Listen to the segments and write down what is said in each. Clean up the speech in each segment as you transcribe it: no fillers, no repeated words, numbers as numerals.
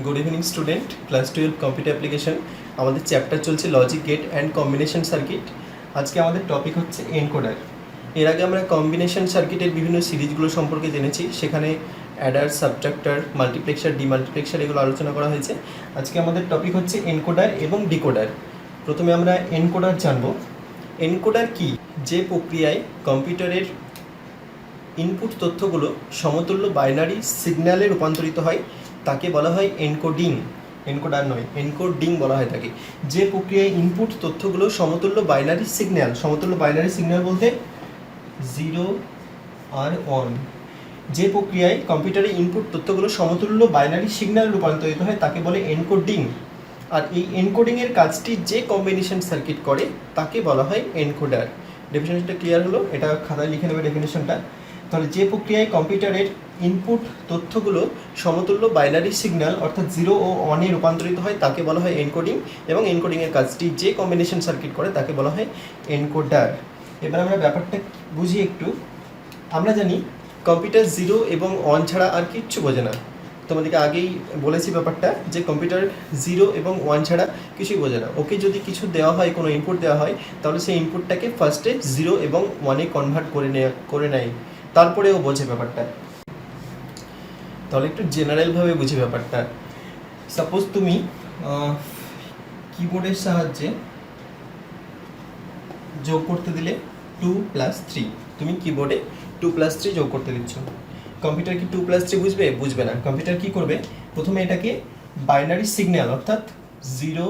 Good evening student class 12 computer application আমাদের chapter চলছে logic gate and combination circuit. আজকে আমাদের টপিক হচ্ছে এনকোডার। এর আগে আমরা কম্বিনেশন সার্কিটের বিভিন্ন সিরিজগুলো সম্পর্কে জেনেছি, সেখানে অ্যাডার, সাবট্রাক্টর, মাল্টিপ্লেক্সার, ডিমাল্টিপ্লেক্সার এগুলো আলোচনা করা হয়েছে। আজকে আমাদের টপিক হচ্ছে এনকোডার এবং ডিকোডার। প্রথমে আমরা এনকোডার জানব। এনকোডার কি? যে প্রক্রিয়ায় কম্পিউটারের ইনপুট তথ্যগুলো সমতুল্য বাইনারি সিগন্যালে রূপান্তরিত হয় তাকে বলা হয় এনকোডিং। এনকোডার নয়, এনকোডিং বলা হয় তাকে। যে প্রক্রিয়ায় ইনপুট তথ্যগুলো সমতুল্য বাইনারি সিগন্যাল বলতে 0 আর 1, যে প্রক্রিয়ায় কম্পিউটারে ইনপুট তথ্যগুলো সমতুল্য বাইনারি সিগন্যাল রূপান্তরিত হয় তাকে বলে এনকোডিং। আর এই এনকোডিংয়ের কাজটি যে কম্বিনেশন সার্কিট করে তাকে বলা হয় এনকোডার। ডেফিনেশনটা ক্লিয়ার হলো? এটা খাতায় লিখে নেবে ডেফিনেশনটা। তাহলে যে প্রক্রিয়ায় কম্পিউটারের ইনপুট তথ্যগুলো সমতুল্য বাইনারি সিগন্যাল অর্থাৎ 0 ও 1-এ রূপান্তরিত হয় তাকে বলা হয় এনকোডিং, এবং এনকোডিংয়ের কাজটি যে কম্বিনেশন সার্কিট করে তাকে বলা হয় এনকোডার। এবার আমরা ব্যাপারটা বুঝি একটু। আমরা জানি কম্পিউটার 0 এবং 1 ছাড়া আর কিচ্ছু বোঝে না। তোমাদেরকে আগেই বলেছি ব্যাপারটা, যে কম্পিউটার 0 এবং 1 ছাড়া কিছুই বোঝে না। ওকে যদি কিছু দেওয়া হয়, কোনো ইনপুট দেওয়া হয়, তাহলে সেই ইনপুটটাকে ফার্স্টে 0 এবং 1-এ কনভার্ট করে নেয়, তারপরে ও বোঝে ব্যাপারটা। তাহলে একটু জেনারেলভাবে বুঝি ব্যাপারটা। সাপোজ তুমি কিবোর্ডের সাহায্যে যোগ করতে দিলে 2 + 3, তুমি কিবোর্ডে 2 + 3 যোগ করতে দিচ্ছ। কম্পিউটার কি 2 + 3 বুঝবে না। কম্পিউটার কি করবে? প্রথমে এটাকে বাইনারি সিগন্যাল অর্থাৎ 0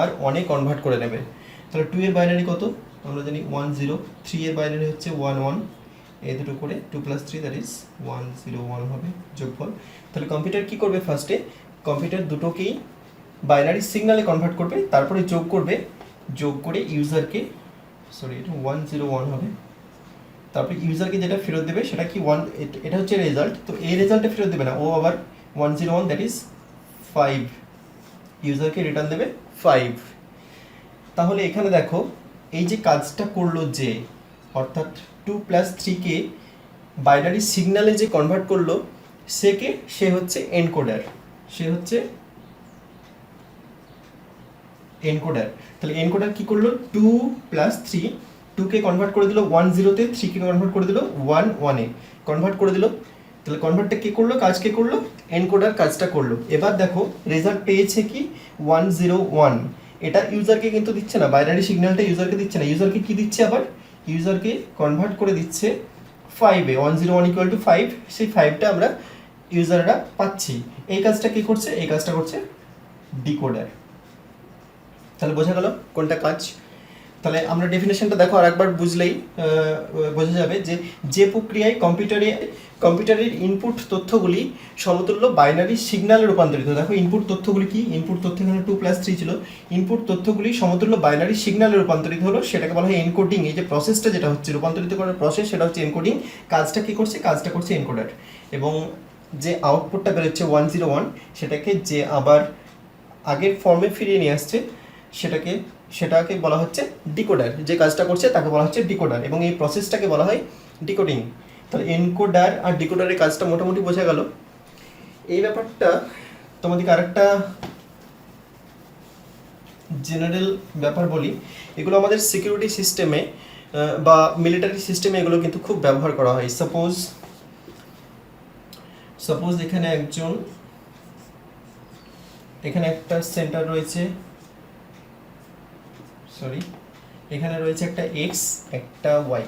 আর 1-এ কনভার্ট করে নেবে। তাহলে 2 এর বাইনারি কত? আমরা জানি 1 0, 3 এর বাইনারি হচ্ছে 1 1, এই দুটো করে 2 + 3 দ্যাট ইজ 1 0 1 হবে যোগফল। তাহলে কম্পিউটার কি করবে? ফার্স্টে কম্পিউটার দুটোকেই বাইনারি সিগন্যালে কনভার্ট করবে, তারপরে যোগ করবে, যোগ করে ইউজারকে, সরি এটা 1 0 1 হবে, তারপরে ইউজারকে যেটা ফেরত দেবে সেটা কি 1, এটা হচ্ছে রেজাল্ট। তো এই রেজাল্টে ফেরত দেবে না, ও আবার 1 0 1 দ্যাট ইজ 5, ইউজারকে রিটার্ন দেবে 5। তাহলে এখানে দেখো এই যে কাজটা করলো যে, অর্থাৎ 2 + 3-কে বাইনারি সিগন্যালে যে কনভার্ট করলো সে হচ্ছে এনকোডার। তাহলে এনকোডার কি করলো? 2 + 3, 2-কে কনভার্ট করে দিল 1 0-তে, 3-কে কনভার্ট করে দিল 1 1-এ কনভার্ট করে দিল। তাহলে কনভার্টটা কে করলো? কে করলো? এনকোডার কাজটা করলো। এবার দেখো রেজাল্ট পেয়েছে কি 1 0 1। এটা ইউজারকে কিন্তু দিচ্ছে না, বাইনারি সিগন্যালটা ইউজারকে দিচ্ছে না। ইউজারকে কি দিচ্ছে? আবার ইউজারকে কনভার্ট করে দিচ্ছে 5-এ, 1 0 1 = 5। সেই 5টা আমরা ইউজাররা পাচ্ছি। এই কাজটা কি করছে? এই কাজটা করছে ডিকোডার। তাহলে বোঝা গেল কোনটা কাজ? তাহলে আমরা ডেফিনেশনটা দেখো আর একবার বুঝলেই বোঝা যাবে যে প্রক্রিয়ায় কম্পিউটারের ইনপুট তথ্যগুলি সমতুল্য বাইনারি সিগন্যালে রূপান্তরিত। দেখো ইনপুট তথ্যগুলি কি? ইনপুট তথ্য এখানে 2 + 3 ছিল। ইনপুট তথ্যগুলি সমতুল্য বাইনারি সিগন্যালে রূপান্তরিত হলো, সেটাকে বলা হয় এনকোডিং। এই যে প্রসেসটা যেটা হচ্ছে রূপান্তরিত করার প্রসেস, সেটা হচ্ছে এনকোডিং। কাজটা কি করছে? কাজটা করছে এনকোডার। এবং যে আউটপুটটা বেরোচ্ছে 1 0 1, সেটাকে যে আবার আগের ফর্মে ফিরিয়ে নিয়ে আসছে সেটাকে বলা হচ্ছে ডিকোডার। যে কাজটা করছে তাকে বলা হচ্ছে ডিকোডার, এবং এই প্রসেসটাকে বলা হয় ডিকোডিং। তাহলে এনকোডার আর ডিকোডারের কাজটা মোটামুটি বোঝা গেল। এই ব্যাপারটা তোমাদেরকে আরেকটা জেনারেল ব্যাপার বলি। এগুলো আমাদের সিকিউরিটি সিস্টেমে বা মিলিটারি সিস্টেমে এগুলো কিন্তু খুব ব্যবহার করা হয়। সাপোজ এখানে একটা সেন্টার রয়েছে, এখানে রয়েছে একটা এক্স, একটা ওয়াই।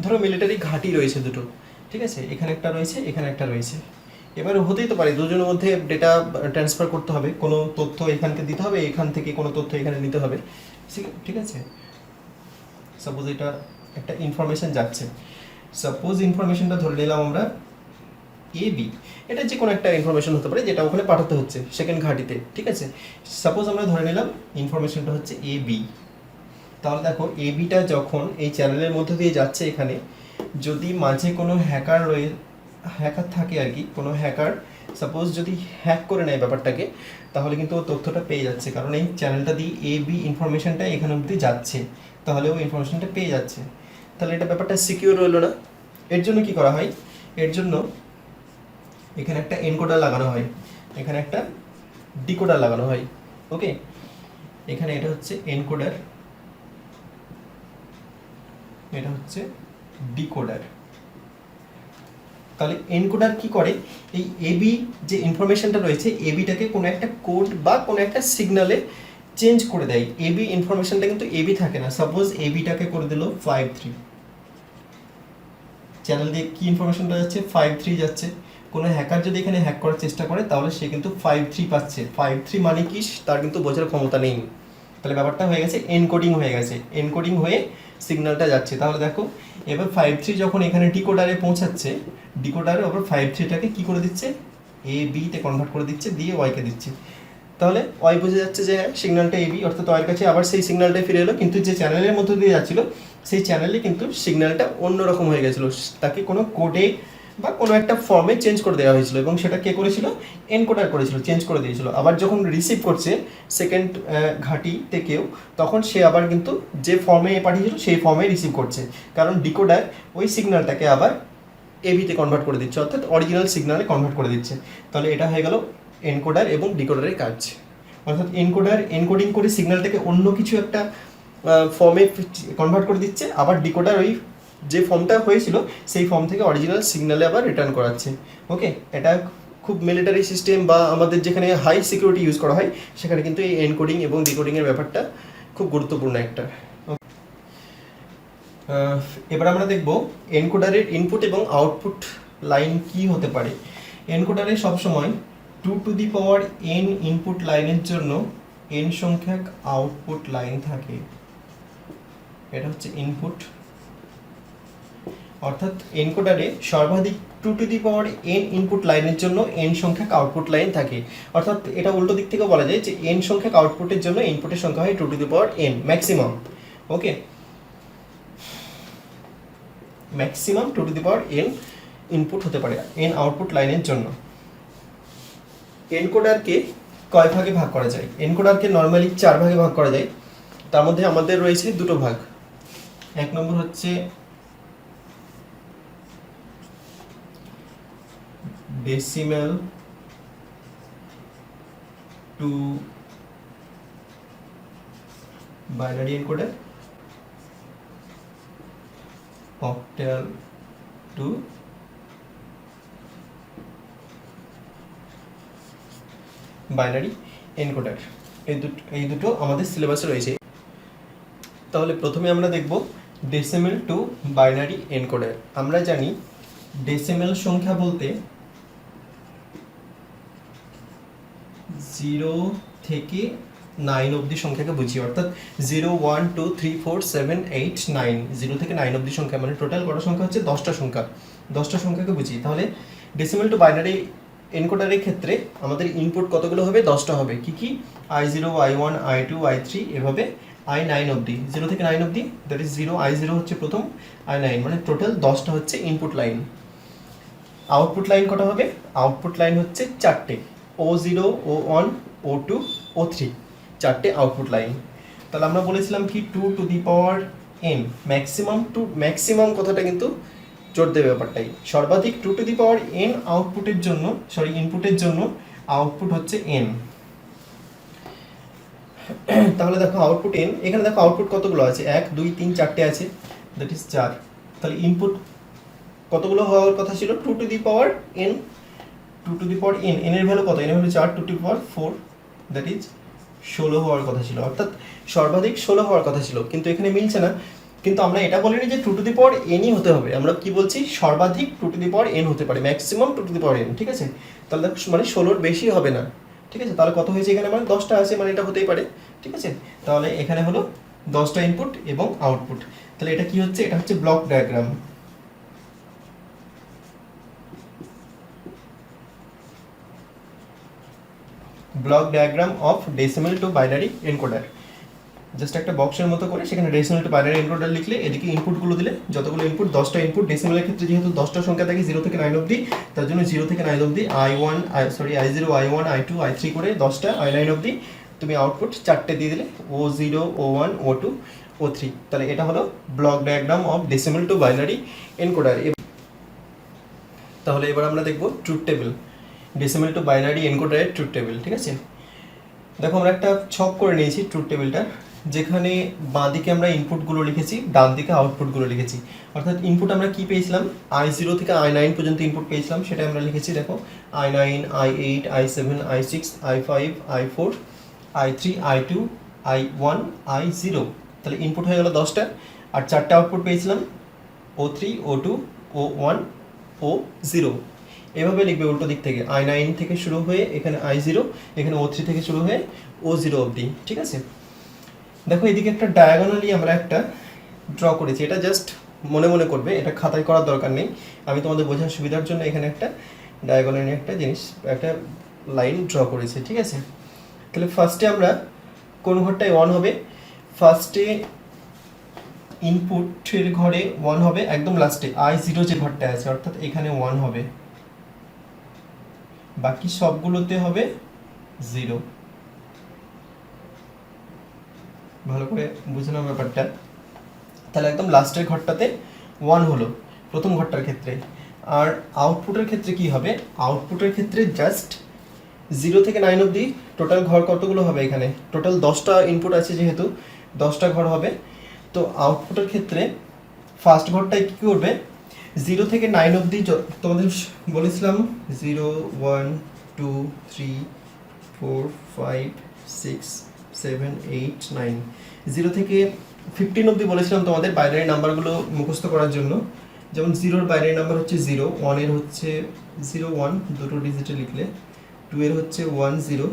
ধরো মিলিটারি ঘাঁটি রয়েছে দুটো, ঠিক আছে? এখানে একটা রয়েছে, এখানে একটা রয়েছে। এবার হতেই তো পারে দুজনের মধ্যে ডেটা ট্রান্সফার করতে হবে, কোনো তথ্য এখানকে দিতে হবে, এখান থেকে কোনো তথ্য এখানে নিতে হবে, ঠিক আছে? সাপোজ এটা একটা ইনফরমেশন যাচ্ছে, সাপোজ ইনফরমেশনটা ধরে নিলাম আমরা এবি। এটা যে কোনো একটা ইনফরমেশন হতে পারে যেটা ওখানে পাঠাতে হচ্ছে সেকেন্ড ঘাঁটিতে, ঠিক আছে? সাপোজ আমরা ধরে নিলাম ইনফরমেশনটা হচ্ছে এবি। তাহলে দেখো এবিটা যখন এই চ্যানেলের মধ্যে দিয়ে যাচ্ছে, এখানে যদি মাঝে কোনো হ্যাকার থাকে আর কি, কোনো হ্যাকার সাপোজ যদি হ্যাক করে নেয় ব্যাপারটাকে, তাহলে কিন্তু ও তথ্যটা পেয়ে যাচ্ছে, কারণ এই চ্যানেলটা দিয়ে এবি ইনফরমেশনটা এখানে অবধি যাচ্ছে, তাহলে ও ইনফরমেশনটা পেয়ে যাচ্ছে। তাহলে এটা ব্যাপারটা সিকিউর রইলো না। এর জন্য কি করা হয়? এর জন্য এখানে একটা এনকোডার লাগানো হয়, এখানে একটা ডিকোডার লাগানো হয়। ওকে, এখানে এটা হচ্ছে এনকোডার, এটা হচ্ছে ডিকোডার। তাহলে এনকোডার কি করে, এই এবি যে ইনফরমেশনটা রয়েছে এবিটাকে কোনো একটা কোড বা কোনো একটা সিগনালে চেঞ্জ করে দেয়। এবি ইনফরমেশনটা কিন্তু এবি থাকে না। সাপোজ এবিটাকে করে দিল 53, চ্যানেল দিয়ে কি ইনফরমেশনটা যাচ্ছে 53 যাচ্ছে। কোনো হ্যাকার যদি এখানে হ্যাক করার চেষ্টা করে তাহলে সে কিন্তু 53 পাচ্ছে। 53 মানে কি তার কিন্তু বোঝার ক্ষমতা নেই। তাহলে ব্যাপারটা হয়ে গেছে এনকোডিং হয়ে গেছে, এনকোডিং হয়ে সিগন্যালটা যাচ্ছে। তাহলে দেখো এবার 53 যখন এখানে ডিকোডারে পৌঁছাচ্ছে, ডিকোডারে আবার 53টাকে কি করে দিচ্ছে, এ বিতে কনভার্ট করে দিচ্ছে, দিয়ে ওয়াইকে দিচ্ছে। তাহলে ওয়াই বুঝে যাচ্ছে যে হ্যাঁ সিগন্যালটা এবি, অর্থাৎ ওয়াইয়ের কাছে আবার সেই সিগন্যালটাই ফিরে এলো, কিন্তু যে চ্যানেলের মধ্যে দিয়ে যাচ্ছিল সেই চ্যানেলে কিন্তু সিগন্যালটা অন্যরকম হয়ে গেছিলো, তাকে কোনো কোডে বা কোনো একটা ফর্মে চেঞ্জ করে দেওয়া হয়েছিল, এবং সেটা কে করেছিল, এনকোডার করেছিল, চেঞ্জ করে দিয়েছিল। আবার যখন রিসিভ করছে সেকেন্ড ঘাঁটি থেকেও, তখন সে আবার কিন্তু যে ফর্মে পাঠিয়েছিল সেই ফর্মে রিসিভ করছে, কারণ ডিকোডার ওই সিগন্যালটাকে আবার এবিতে কনভার্ট করে দিচ্ছে, অর্থাৎ অরিজিনাল সিগন্যালে কনভার্ট করে দিচ্ছে। তাহলে এটা হয়ে গেল এনকোডার এবং ডিকোডারের কাজ। অর্থাৎ এনকোডার এনকোডিং করে সিগন্যালটাকে অন্য কিছু একটা ফর্মে কনভার্ট করে দিচ্ছে, আবার ডিকোডার ওই যে ফর্মটা হয়েছিল সেই ফর্ম থেকে অরিজিনাল সিগন্যালে আবার রিটার্ন করাচ্ছে। ওকে, এটা খুব মিলিটারি সিস্টেম বা আমাদের যেখানে হাই সিকিউরিটি ইউজ করা হয় সেখানে কিন্তু এই এনকোডিং এবং ডিকোডিংয়ের ব্যাপারটা খুব গুরুত্বপূর্ণ একটা। এবার আমরা দেখব এনকোডারের ইনপুট এবং আউটপুট লাইন কি হতে পারে। এনকোডারে সবসময় 2n ইনপুট লাইনের জন্য n সংখ্যক আউটপুট লাইন থাকে। এটা হচ্ছে ইনপুট, অর্থাৎ এনকোডারে সর্বাধিক 2n ইনপুট লাইনের জন্য n সংখ্যক আউটপুট লাইন থাকে। অর্থাৎ এটা উল্টো দিক থেকে বলা যায় যে n সংখ্যক আউটপুটের জন্য ইনপুটের সংখ্যা হয় 2n ম্যাক্সিমাম। ওকে, ম্যাক্সিমাম 2n ইনপুট হতে পারে n আউটপুট লাইনের জন্য। এনকোডারকে কয় ভাগে ভাগ করা যায়? এনকোডারকে নর্মালি 4 ভাগে ভাগ করা যায়। তার মধ্যে আমাদের রয়েছে দুটো ভাগ। এক নম্বর হচ্ছে decimal to binary encoder, octal two binary encoder. এই দুটো আমাদের সিলেবাসে রয়েছে। তাহলে প্রথমে আমরা দেখব ডেসিমেল টু বাইনারি এনকোডার। আমরা জানি ডেসিমেল সংখ্যা বলতে 0 থেকে 9 অবধি সংখ্যাকে বুঝি, অর্থাৎ 0 1 2 3 4 7 8 9, 0 থেকে 9 অবধি সংখ্যা, মানে টোটাল কত সংখ্যা হচ্ছে 10টা সংখ্যা, 10টা সংখ্যাকে বুঝি। তাহলে ডেসিমেল টু বাইনারি এনকোডারের ক্ষেত্রে আমাদের ইনপুট কতগুলো হবে? 10টা হবে। কি কি? I0 I1 I2 I3 এভাবে I9 অবধি, 0 থেকে 9 অবধি, দ্যাট ইজ 0 I0 হচ্ছে প্রথম, I9, মানে টোটাল 10টা হচ্ছে ইনপুট লাইন। আউটপুট লাইন কটা হবে? আউটপুট লাইন হচ্ছে 4টে, O0 O1 O2 O3, 4টে output line. তাহলে আমরা বলেছিলাম কি 2n, ম্যাক্সিমাম কথাটা কিন্তু জোর দেবে ব্যাপারটাই, সর্বাধিক 2n আউটপুটের জন্য, ইনপুটের জন্য আউটপুট হচ্ছে n। তাহলে দেখো আউটপুট n, এখানে দেখো আউটপুট কতগুলো আছে, 1 2 3 4টে আছে, দ্যাট ইজ 4। তাহলে ইনপুট কতগুলো হওয়ার কথা ছিল? 2n, n এর ভ্যালু কত? n এর ভ্যালু 4, 2 দ্যাট ইজ 16 হওয়ার কথা ছিল, অর্থাৎ সর্বাধিক 16 হওয়ার কথা ছিল, কিন্তু এখানে মিলছে না। কিন্তু আমরা এটা বলিনি যে 2n হতে হবে, আমরা কি বলছি? সর্বাধিক 2n হতে পারে, ম্যাক্সিমাম 2n, ঠিক আছে? তাহলে মানে 16-র বেশি হবে না, ঠিক আছে? তাহলে কত হয়েছে এখানে? মানে 10টা আছে, মানে এটা হতেই পারে, ঠিক আছে? তাহলে এখানে হলো 10টা ইনপুট এবং আউটপুট। তাহলে এটা কি হচ্ছে? এটা হচ্ছে block diagram. Block diagram of decimal to binary encoder. Just একটা বক্সের মতো করে সেখানে ডেসিমেল টু বাইনারি এনকোডার লিখলে, এদিকে ইনপুটগুলো দিলে, যতগুলো ইনপুট 10টা ইনপুট, ডেসিমেলের ক্ষেত্রে যেহেতু 10টা সংখ্যা থাকে 0 থেকে 9 অবধি, তার জন্য 0 থেকে 9 অবধি I0 I1 I2 I3 করে 10টা, I9 অবধি তুমি আউটপুট 4টে দিয়ে দিলে, O0 O1 O2 O3। তাহলে এটা হলো block diagram of decimal to binary encoder. তাহলে এবার আমরা দেখব truth table, decimal to binary এনকোডারের ট্রুথ টেবিল, ঠিক আছে? দেখো আমরা একটা ছক করে নিয়েছি ট্রুথ টেবিলটা, যেখানে বাঁ দিকে আমরা ইনপুটগুলো লিখেছি, ডান দিকে আউটপুটগুলো লিখেছি। অর্থাৎ ইনপুট আমরা কি পেয়েছিলাম, i0 থেকে i9 পর্যন্ত ইনপুট পেয়েছিলাম, সেটা আমরা লিখেছি। দেখো i9, i8, i7, i6, i5, i4, i3, i2, i1, i0। তাহলে ইনপুট হয়ে গেল 10টা, আর 4টে আউটপুট পেয়েছিলাম, o3, o2, o1, o0। এভাবে লিখবে উল্টো দিক থেকে, i9 থেকে শুরু হয়ে এখানে i0, এখানে o3 থেকে শুরু হয়ে o0 অবধি। ঠিক আছে, দেখো এদিকে একটা ডায়াগোনালি আমরা একটা ড্র করেছি, এটা জাস্ট মনে মনে করবে, এটা খাতায় করার দরকার নেই। আমি তোমাদের বোঝার সুবিধার জন্য এখানে একটা ডায়াগোনালি একটা জিনিস, একটা লাইন ড্র করেছি। ঠিক আছে, তাহলে ফার্স্টে আমরা কোন ঘরটায় 1 হবে, ফার্স্টে ইনপুটের ঘরে 1 হবে, একদম লাস্টে i0 যে ঘরটা আছে অর্থাৎ এখানে 1 হবে, বাকি সবগুলোতে হবে 0। ভালো করে বুঝে নাও ব্যাপারটা। তাহলে একদম লাস্টের ঘরটাতে 1 হলো প্রথম ঘরটার ক্ষেত্রে। আর আউটপুটের ক্ষেত্রে কি হবে, আউটপুটের ক্ষেত্রে জাস্ট 0 থেকে 9 অবধি টোটাল ঘর কতগুলো হবে, এখানে টোটাল 10টা ইনপুট আছে, যেহেতু 10টা ঘর হবে। তো আউটপুটের ক্ষেত্রে ফার্স্ট ঘরটায় কী করবে, 0 থেকে 9 অবধি তোমাদের বলেছিলাম 0, 1, 2, 3, 4, 5, 6, 7, 8, 9, 0 থেকে 15 অবধি বলেছিলাম তোমাদের বাইনারি নাম্বারগুলো মুখস্থ করার জন্য। যেমন 0-র বাইনারি নাম্বার হচ্ছে 0, 1-এর হচ্ছে 0, 1 দুটো ডিজিটে লিখলে, 2-এর হচ্ছে 1, 0,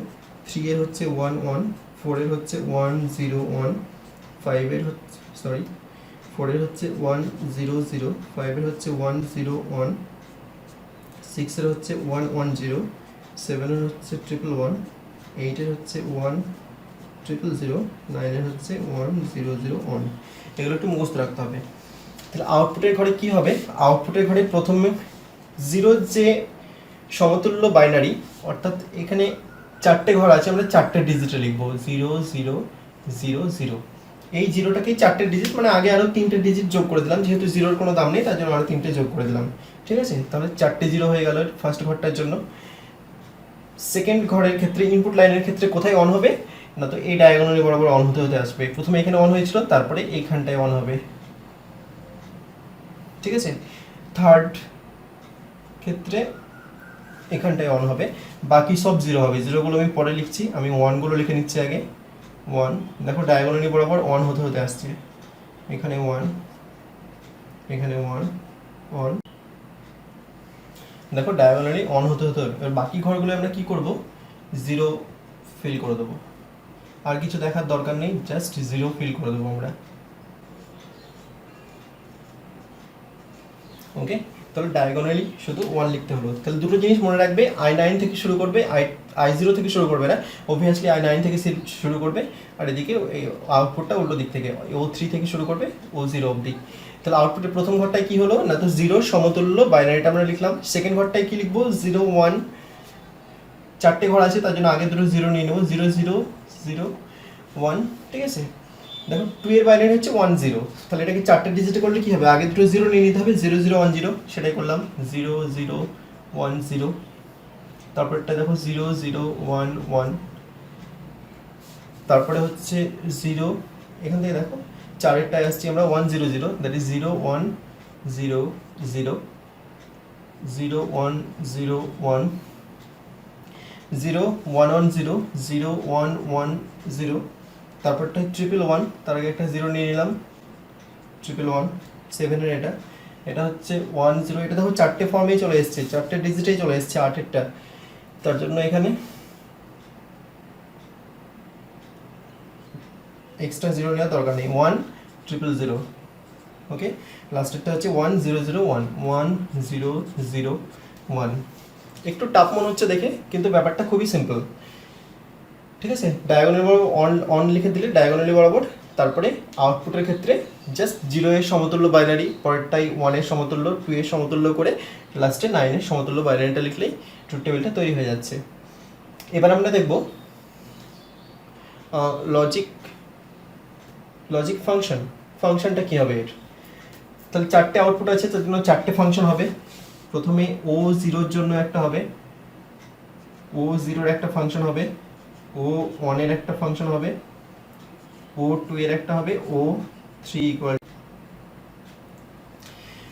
3-এর হচ্ছে 1, 1, 4-এর হচ্ছে 1, 0, 1, 5-এর হচ্ছে 4-এর হচ্ছে 1, 0, 0, 5-এর হচ্ছে 1, 0, 1, 6-এর হচ্ছে 1, 1, 0, 7-এর হচ্ছে 1, 1, 8-এর হচ্ছে 1, 0, 0, 9-এর হচ্ছে 1, 0, 0, 1। এগুলো একটু মুখস্থ রাখতে হবে। তাহলে আউটপুটের ঘরে কি হবে, আউটপুটের ঘরে প্রথমে 0 যে সমতুল্য বাইনারি, অর্থাৎ এখানে 4টে ঘর আছে, আমরা 4টে ডিজিটে লিখবো 0, 0, 0, 0। এই 0টাকেই 4টে ডিজিট, মানে আগে আরও 3টে ডিজিট যোগ করে দিলাম, যেহেতু 0-র কোনো দাম নেই তার জন্য আরও 3টে যোগ করে দিলাম। ঠিক আছে, তাহলে 4টে 0 হয়ে গেল ফার্স্ট ঘরটার জন্য। সেকেন্ড ঘরের ক্ষেত্রে ইনপুট লাইনের ক্ষেত্রে কোথায় অন হবে না, তো এই ডায়াগোনালি বরাবর অন হতে হতে আসবে। প্রথমে এখানে অন হয়েছিল, তারপরে এইখানটায় অন হবে। ঠিক আছে, থার্ড ক্ষেত্রে এখানটায় অন হবে, বাকি সব 0 হবে। 0গুলো আমি পরে লিখছি, আমি 1গুলো লিখে নিচ্ছি আগে। 1, দেখো ডায়াগোনালি বরাবর অন হতে হতে আসছে, এখানে 1, এখানে 1, অন। দেখো ডায়াগোনালি অন হতে হতে হবে। এবার বাকি ঘরগুলো আমরা কি করব, 0 ফিল করে দেবো, আর কিছু দেখার দরকার নেই, জাস্ট 0 ফিল করে দেবো আমরা। ওকে, তাহলে ডায়াগোনালি শুধু 1 লিখতে হলো। তাহলে দুটো জিনিস মনে রাখবে, i9 থেকে শুরু করবে, i0 থেকে শুরু করবে না, অবভিয়াসলি i9 থেকে শুরু করবে, আর এদিকে এই আউটপুটটা উল্টো দিক থেকে o3 থেকে শুরু করবে o0 অবধি। তাহলে আউটপুটের প্রথম ঘরটায় কি হলো না, তো 0 সমতুল্য বাইনারিটা আমরা লিখলাম। সেকেন্ড ঘরটায় কি লিখবো, 0, 1, 4টে ঘর আছে তার জন্য আগে দুটো 0 নিয়ে নেবো, 0, 0, 0, 1। ঠিক আছে, দেখো 2-এর বাইনারি হচ্ছে 1, 0, তাহলে এটাকে 4টে ডিজিটে করলে কি হবে, আগে দুটো 0 নিয়ে নিতে হবে, 0, 0, 1, 0, সেটাই করলাম, 0, 0, 1, 0। তারপরটা দেখো 0, 0, 1, 1, তারপরে হচ্ছে 0, এখান থেকে দেখো 4-এরটায় আসছি আমরা 1, 0, 0, দ্যাট ইজ 0, 1, 0, 0, 0, 1, 0, 1, 0, 1, 1, 0, 0, 1, 1, 0। তারপরটা 1, তার আগে একটা 0 নিয়ে নিলাম, 1, 7-এর এটা হচ্ছে 1, 0। এটা দেখো 4টে ফর্মেই চলে এসছে, 4টে ডিজিটেই চলে এসছে 8-এরটা, তার জন্য এখানে এক্সট্রা 0 নেওয়ার দরকার নেই, 1, 0, 0। ওকে, লাস্টেরটা হচ্ছে 1, 0, 0, 1, 1, 0, 0, 1। একটু টাফ মনে হচ্ছে দেখে, কিন্তু ব্যাপারটা খুবই সিম্পল। ঠিক আছে, ডায়াগোনালি বরাবর অন লিখে দিলে ডায়াগোনালি বরাবর, তারপরে আউটপুটের ক্ষেত্রে জাস্ট 0-এর সমতুল্য বাইনারি, পরেরটাই 1-এর সমতুল্য, 2-এর সমতুল্য করে লাস্টে 9-এর সমতুল্য বাইনারিটা লিখলেই ট্রুথ টেবিলটা তৈরি হয়ে যাচ্ছে। এবার আমরা দেখব লজিক ফাংশনটা কী হবে এর। তাহলে 4টে আউটপুট আছে, তার জন্য 4টে ফাংশন হবে। প্রথমে o0-র জন্য একটা হবে, o0-র একটা ফাংশন হবে, ও ওয়ানের একটা ফাংশন হবে, ও টু এর একটা হবে, ও থ্রি ইকুয়াল।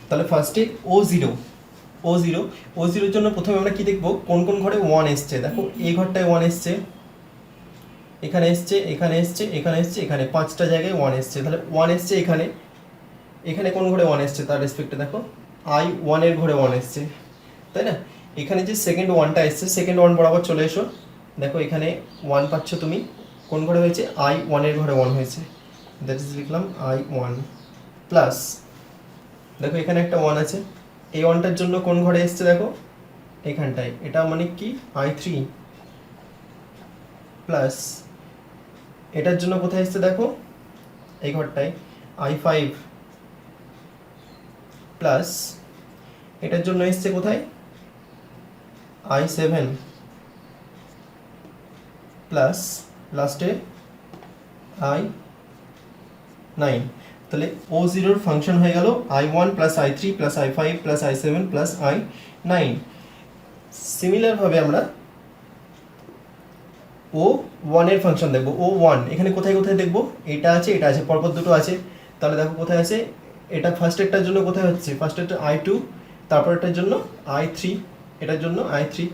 তাহলে ফার্স্টে ও জিরো, ও জিরো, ও জিরোর জন্য প্রথমে আমরা কি দেখবো, কোন কোন ঘরে ওয়ান এসছে। দেখো এই ঘরটায় ওয়ান এসছে, এখানে এসছে, এখানে এসছে, এখানে এসছে, এখানে পাঁচটা জায়গায় ওয়ান এসছে। তাহলে ওয়ান এসছে এখানে, এখানে কোন ঘরে ওয়ান এসছে তার রেসপেক্টে দেখো আই ওয়ানের ঘরে ওয়ান এসছে, তাই না? এখানে যে সেকেন্ড ওয়ানটা এসছে, সেকেন্ড ওয়ান বরাবর চলে এসো, দেখো এখানে ওয়ান পাচ্ছ তুমি, কোন ঘরে হয়েছে, আই ওয়ানের ঘরে ওয়ান হয়েছে, দ্যাট ইজ লিখলাম আই ওয়ান প্লাস, দেখো এখানে একটা ওয়ান আছে, এই ওয়ানটার জন্য কোন ঘরে এসছে দেখো এখানটায়, এটা মানে কি আই থ্রি প্লাস, এটার জন্য কোথায় এসছে দেখো এই ঘরটায় আই ফাইভ প্লাস, এটার জন্য এসছে কোথায় আই সেভেন প্লাস, লাস্টে আই নাইন। তাহলে ও জিরোর ফাংশন হয়ে গেল I one plus I three plus I five plus I seven plus I nine. সিমিলারভাবে আমরা ও ওয়ানের ফাংশন দেখবো, ও ওয়ান এখানে কোথায় কোথায় দেখবো, এটা আছে, এটা আছে, পরপর দুটো আছে। তাহলে দেখো কোথায় আছে, এটা ফার্স্ট একটার জন্য কোথায় হচ্ছে, ফার্স্ট একটা আই টু, তারপর এটার জন্য আই থ্রি, এটার জন্য I three,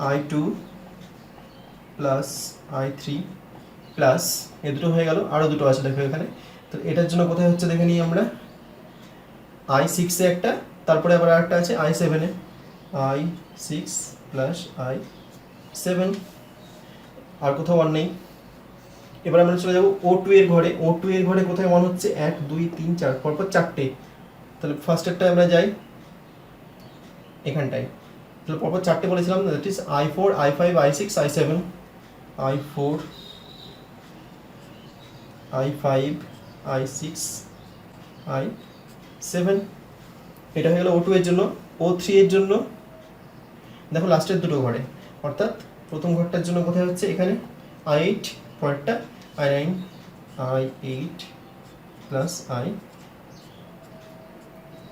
I two plus I three plus, এ দুটো হয়ে গেল, আরও দুটো আছে দেখো এখানে। তো এটার জন্য কোথায় হচ্ছে দেখে নিই আমরা, আই সিক্সে একটা, তারপরে আবার আরেকটা আছে আই সেভেনে, I six plus I seven, আর কোথাও ওয়ান নেই। এবার আমরা চলে যাবো ও টু এর ঘরে, ও টু এর ঘরে কোথায় ওয়ান হচ্ছে, এক দুই তিন চার, পরপর চারটে। তাহলে ফার্স্ট একটা আমরা যাই এখানটায়, তাহলে পরপর চারটে বলেছিলাম, that is I four, I five, I six, I seven, I four, I five, I six, I seven. এটা হয়ে গেল ও টু এর জন্য। ও থ্রি এর জন্য দেখো লাস্টের দুটো ঘরে, অর্থাৎ প্রথম ঘরটার জন্য কোথায় হচ্ছে এখানে আই এইট, পরেরটা I nine, I eight plus I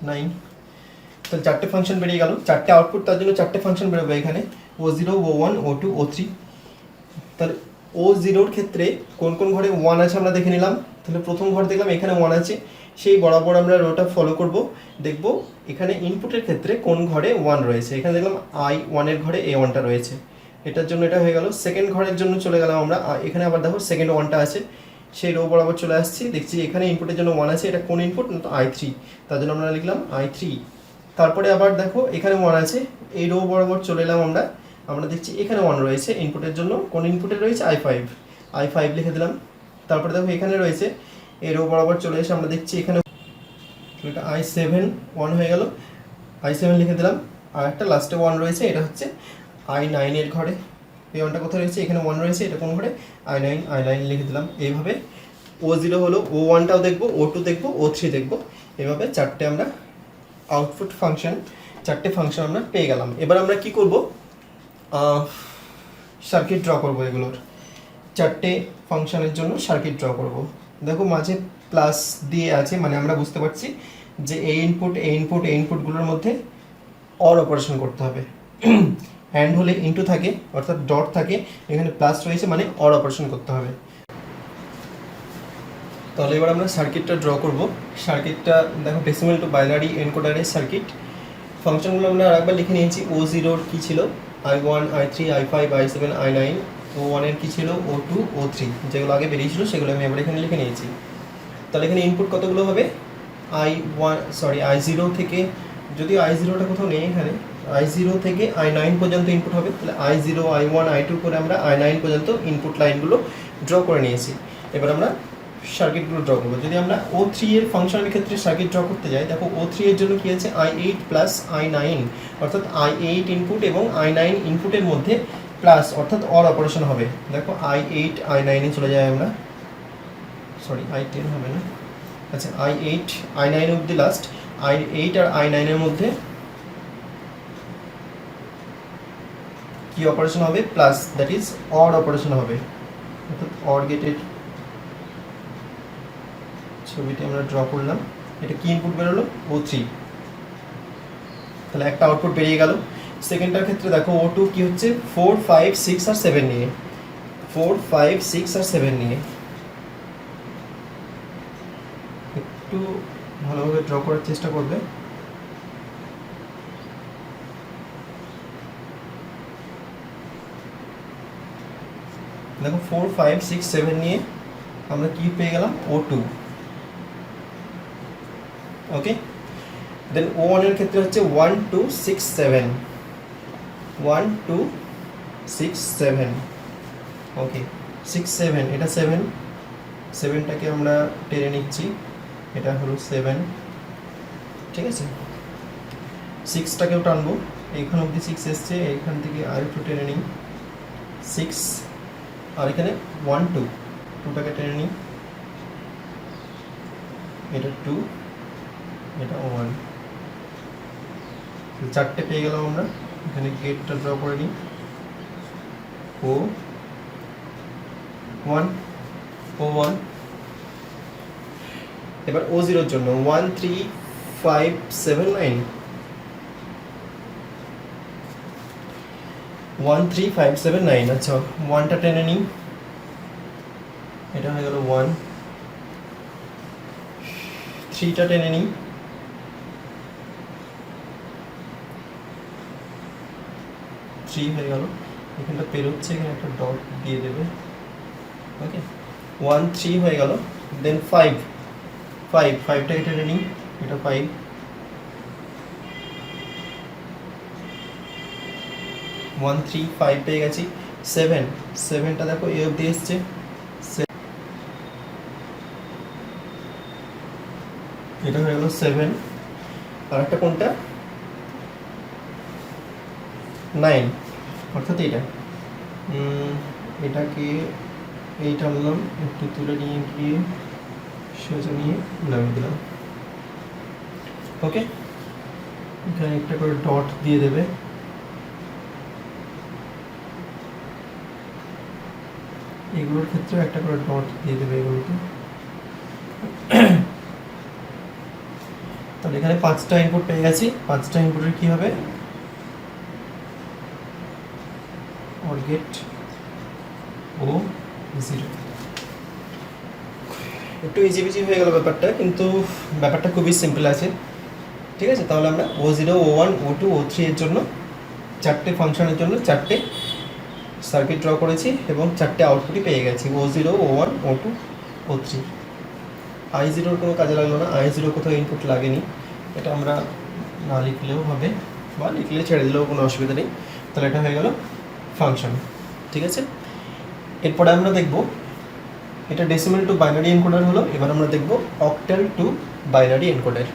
nine. তাহলে চারটে ফাংশন বেরিয়ে গেল, চারটে আউটপুট, তার জন্য চারটে ফাংশন বেরোবে এখানে, ও জিরো, ও ওয়ান, ও টু, ও থ্রি। তাহলে ও জিরোর ক্ষেত্রে কোন কোন ঘরে ওয়ান আছে আমরা দেখে নিলাম। তাহলে প্রথম ঘর দেখলাম এখানে ওয়ান আছে, সেই বরাবর আমরা রোটা ফলো করব, দেখব এখানে ইনপুটের ক্ষেত্রে কোন ঘরে ওয়ান রয়েছে। এখানে দেখলাম আই ওয়ানের ঘরে এ ওয়ানটা রয়েছে, এটার জন্য এটা হয়ে গেল। সেকেন্ড ঘরের জন্য চলে গেলাম আমরা, এখানে আবার দেখো সেকেন্ড ওয়ানটা আছে, সেই রো বরাবর চলে আসছি, দেখছি এখানে ইনপুটের জন্য ওয়ান আছে, এটা কোন ইনপুট, আই থ্রি, তার জন্য আমরা লিখলাম আই থ্রি। তারপরে আবার দেখো এখানে ওয়ান আছে, এই রো বরাবর চলে এলাম আমরা, আমরা দেখছি এখানে ওয়ান রয়েছে, ইনপুটের জন্য কোন ইনপুটে রয়েছে আই ফাইভ, আই ফাইভ লিখে দিলাম। তারপরে দেখো এখানে রয়েছে, এই রো বরাবর চলে এসে আমরা দেখছি এখানে এটা আই সেভেন, ওয়ান হয়ে গেল, আই সেভেন লিখে দিলাম। আর একটা লাস্টে ওয়ান রয়েছে, এটা হচ্ছে আই নাইনের ঘরে, এই ওয়ানটা কোথায় রয়েছে, এখানে ওয়ান রয়েছে, এটা কোন ঘরে আই নাইন, আই নাইন লিখে দিলাম। এইভাবে ও জিরো হলো, ও ওয়ানটাও দেখবো, ও টু দেখবো, ও থ্রি দেখবো, এভাবে চারটে আমরা আউটপুট ফাংশন, চারটে ফাংশন আমরা পেয়ে গেলাম। এবার আমরা কি করব, সার্কিট ড্র করব, এগুলোর চারটে ফাংশনের জন্য সার্কিট ড্র করব। দেখো মাঝে প্লাস দিয়ে আছে, মানে আমরা বুঝতে পারছি যে এই ইনপুট, এই ইনপুট, এই ইনপুটগুলোর মধ্যে অর অপারেশন করতে হবে। অ্যান্ড হলে ইনটু থাকে, অর্থাৎ ডট থাকে, এখানে প্লাস রয়েছে মানে অর অপারেশন করতে হবে। তাহলে এবার আমরা সার্কিটটা ড্র করব। সার্কিটটা দেখো ডেসিমাল টু বাইনারি এনকোডারের সার্কিট। ফাংশনগুলো আমরা আরেকবার লিখে নিয়েছি। ও জিরোর কী ছিল, I one, I three, I five, I seven, I nine. O ওয়ানের কী ছিল, ও টু, ও থ্রি, যেগুলো আগে বেরিয়েছিল সেগুলো আমি এবার এখানে লিখে নিয়েছি। তাহলে এখানে ইনপুট কতগুলো হবে, I one, sorry I zero থেকে, যদি আই জিরোটা কোথাও নেই এখানে, আই জিরো থেকে আই নাইন পর্যন্ত ইনপুট হবে। তাহলে I zero, I one, I two করে আমরা আই নাইন পর্যন্ত ইনপুট লাইনগুলো ড্র করে নিয়েছি। এবার আমরা সার্কিটগুলো ড্র করবো। যদি আমরা ও থ্রি এর ফাংশনের ক্ষেত্রে সার্কিট ড্র করতে যাই, দেখো ও থ্রি এর জন্য কী আছে, I eight plus I nine, অর্থাৎ আই এইট ইনপুট এবং আই নাইন ইনপুটের মধ্যে প্লাস, অর্থাৎ অর অপারেশন হবে। দেখো আই এইট আই নাইনে চলে যাই আমরা, সরি আই টেন হবে না, আচ্ছা আই এইট আই নাইন অব্দি লাস্ট, আই এইট আর আই নাইনের মধ্যে কি অপারেশন হবে, plus, that is or operation হবে, অর্থাৎ অর গেটের ছবিটি আমরা ড্র করলাম। এটা কি ইনপুট বেরোলো, ও থ্রি, তাহলে একটা আউটপুট বেরিয়ে গেল। সেকেন্ডটার ক্ষেত্রে দেখো ও টু কী হচ্ছে, ফোর, ফাইভ, সিক্স আর সেভেন নিয়ে। 4, 5, 6 আর 7 নিয়ে একটু ভালোভাবে ড্র করার চেষ্টা করবে। দেখো 4, 5, 6, 7 নিয়ে আমরা কি পেয়ে গেলাম O2। ওকে, দেন O1 এর ক্ষেত্রে হচ্ছে 1, 2, 6, 7, 1, 2, 6, 7। ওকে, 6, 7, এটা 7, 7টাকে আমরা টেনে নিচ্ছি, এটা হলো 7। ঠিক আছে, 6টাকেও টানবো, এইখান অবধি 6 এসছে, এইখান থেকে আর একটু টেনে নিই 6, আর এখানে 1, 2, 2টাকে টেনে নিই, এটা 2, এটা 1, চারটে পেয়ে গেলাম আমরা। এখানে গেটটা ড্র করে নিই, O1, O1। এবার O0 এর জন্য 1, 3, 5, 7, 9, 1, 3, 5, 7, 9। আচ্ছা, 1টা টেনে নিই, এটা হয়ে গেল 1, 3টা টেনে নিই, 3 হয়ে গেল, এখানটা পেরোচ্ছে, এখানে একটা ডট দিয়ে দেবে। ওকে, 1, 3 হয়ে গেল। দেন 5, 5টাকে টেনে নিই, এটা 5, 1, 3, 5 পেয়ে গেছি। 7টা দেখো এ অবধি এসছে, এটা হয়ে গেল 7। আর একটা কোনটা 9, অর্থাৎ এটা এটাকে এই টানলাম, একটু তুলে নিয়ে গিয়ে সোজা নিয়ে নামিয়ে দিলাম। ওকে, এখানে একটা করে ডট দিয়ে দেবে, এগুলোর ক্ষেত্রে একটা করে ডট দিয়ে দেবে এগুলোকে। তাহলে এখানে 5টা ইনপুট পেয়ে গেছি, 5টা ইনপুটের কি হবে, অর গেট O0। একটু ইজি হয়ে গেল ব্যাপারটা, কিন্তু ব্যাপারটা খুবই সিম্পল আছে। ঠিক আছে, তাহলে আমরা O0, O1, O2, O3 এর জন্য 4টে ফাংশনের জন্য 4টে সার্কিট ড্র করেছি এবং 4টে আউটপুটই পেয়ে গেছি, O0, O1, O2, O3। I0 কোনো কাজে লাগলো না, I0 কোথাও ইনপুট লাগেনি, এটা আমরা না লিখলেও হবে বা লিখলে ছেড়ে দিলেও কোনো অসুবিধা নেই। তাহলে এটা হয়ে গেল ফাংশন। ঠিক আছে, এরপরে আমরা দেখব, এটা ডেসিমাল টু বাইনারি এনকোডার হলো, এবার আমরা দেখব অক্টাল টু বাইনারি এনকোডার।